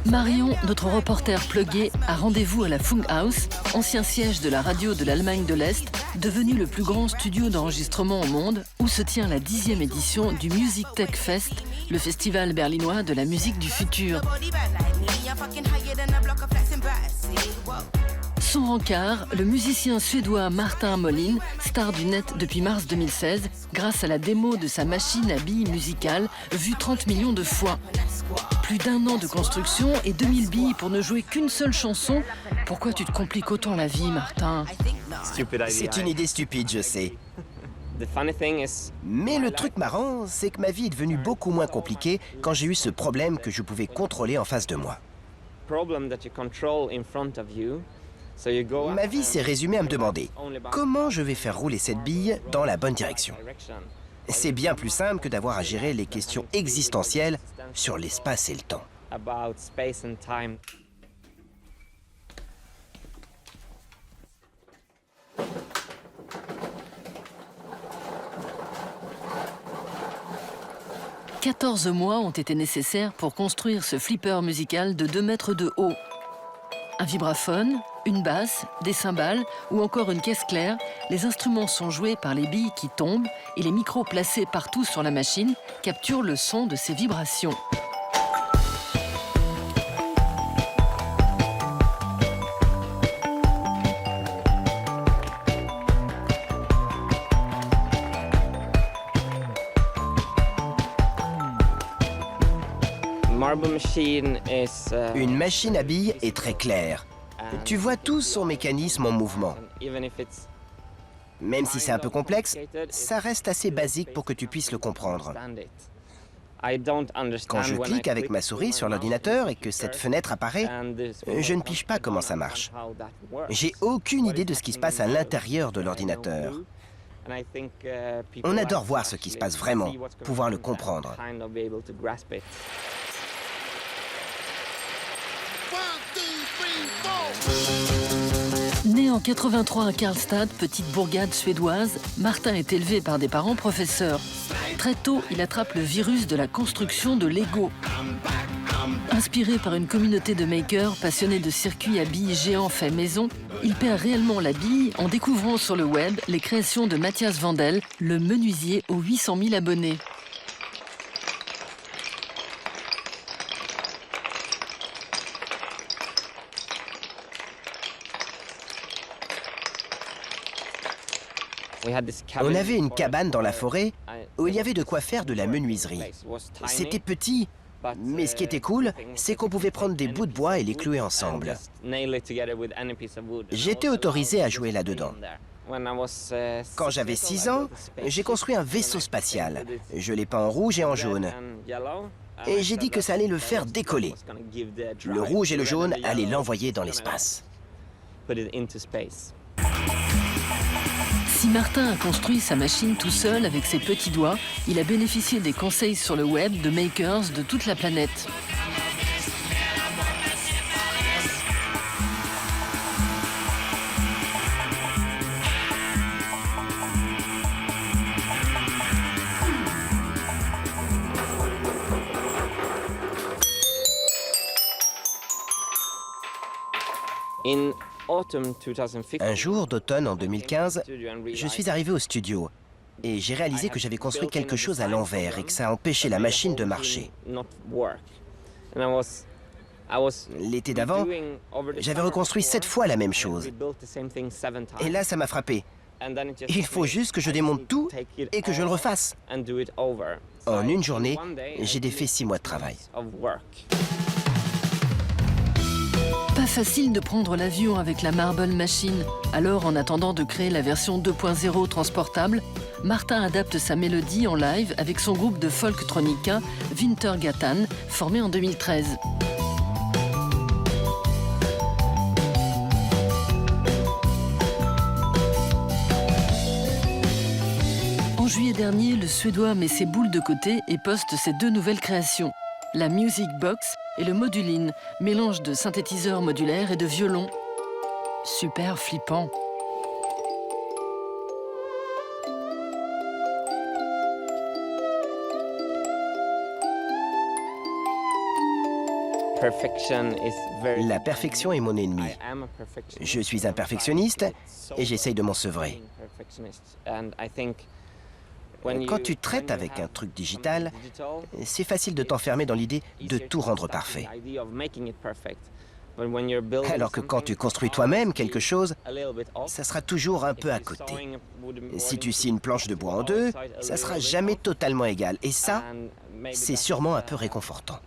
Marion, notre reporter plugué, a rendez-vous à la Funkhaus, ancien siège de la radio de l'Allemagne de l'Est, devenu le plus grand studio d'enregistrement au monde, où se tient la 10e édition du Music Tech Fest, le festival berlinois de la musique du futur. Son rencard, le musicien suédois Martin Molin, star du net depuis mars 2016, grâce à la démo de sa machine à billes musicale, vue 30 millions de fois. Plus d'1 an de construction et 2000 billes pour ne jouer qu'une seule chanson. Pourquoi tu te compliques autant la vie, Martin? C'est une idée stupide, je sais. Mais le truc marrant, c'est que ma vie est devenue beaucoup moins compliquée quand j'ai eu ce problème que je pouvais contrôler en face de moi. Ma vie s'est résumée à me demander comment je vais faire rouler cette bille dans la bonne direction. C'est bien plus simple que d'avoir à gérer les questions existentielles sur l'espace et le temps. 14 mois ont été nécessaires pour construire ce flipper musical de 2 mètres de haut. Un vibraphone, une basse, des cymbales ou encore une caisse claire, les instruments sont joués par les billes qui tombent et les micros placés partout sur la machine capturent le son de ces vibrations. Une machine à billes est très claire. Tu vois tout son mécanisme en mouvement. Même si c'est un peu complexe, ça reste assez basique pour que tu puisses le comprendre. Quand je clique avec ma souris sur l'ordinateur et que cette fenêtre apparaît, je ne pige pas comment ça marche. J'ai aucune idée de ce qui se passe à l'intérieur de l'ordinateur. On adore voir ce qui se passe vraiment, pouvoir le comprendre. Né en 83 à Karlstad, petite bourgade suédoise, Martin est élevé par des parents professeurs. Très tôt, il attrape le virus de la construction de Lego. Inspiré par une communauté de makers passionnés de circuits à billes géants faits maison, il perd réellement la bille en découvrant sur le web les créations de Mathias Vandel, le menuisier aux 800 000 abonnés. On avait une cabane dans la forêt où il y avait de quoi faire de la menuiserie. C'était petit, mais ce qui était cool, c'est qu'on pouvait prendre des bouts de bois et les clouer ensemble. J'étais autorisé à jouer là-dedans. Quand j'avais 6 ans, j'ai construit un vaisseau spatial. Je l'ai peint en rouge et en jaune. Et j'ai dit que ça allait le faire décoller. Le rouge et le jaune allaient l'envoyer dans l'espace. Si Martin a construit sa machine tout seul avec ses petits doigts, il a bénéficié des conseils sur le web de makers de toute la planète. Un jour d'automne en 2015, je suis arrivé au studio et j'ai réalisé que j'avais construit quelque chose à l'envers et que ça a empêché la machine de marcher. L'été d'avant, j'avais reconstruit 7 fois la même chose. Et là, ça m'a frappé. Il faut juste que je démonte tout et que je le refasse. En une journée, j'ai défait 6 mois de travail. Pas facile de prendre l'avion avec la Marble Machine. Alors, en attendant de créer la version 2.0 transportable, Martin adapte sa mélodie en live avec son groupe de folktronica Vintergatan, formé en 2013. En juillet dernier, le Suédois met ses boules de côté et poste ses 2 nouvelles créations. La Music Box et le Moduline, mélange de synthétiseurs modulaires et de violons. Super flippant. La perfection est mon ennemi. Je suis un perfectionniste et j'essaye de m'en sevrer. Quand tu traites avec un truc digital, c'est facile de t'enfermer dans l'idée de tout rendre parfait. Alors que quand tu construis toi-même quelque chose, ça sera toujours un peu à côté. Si tu scies une planche de bois en deux, ça sera jamais totalement égal. Et ça, c'est sûrement un peu réconfortant.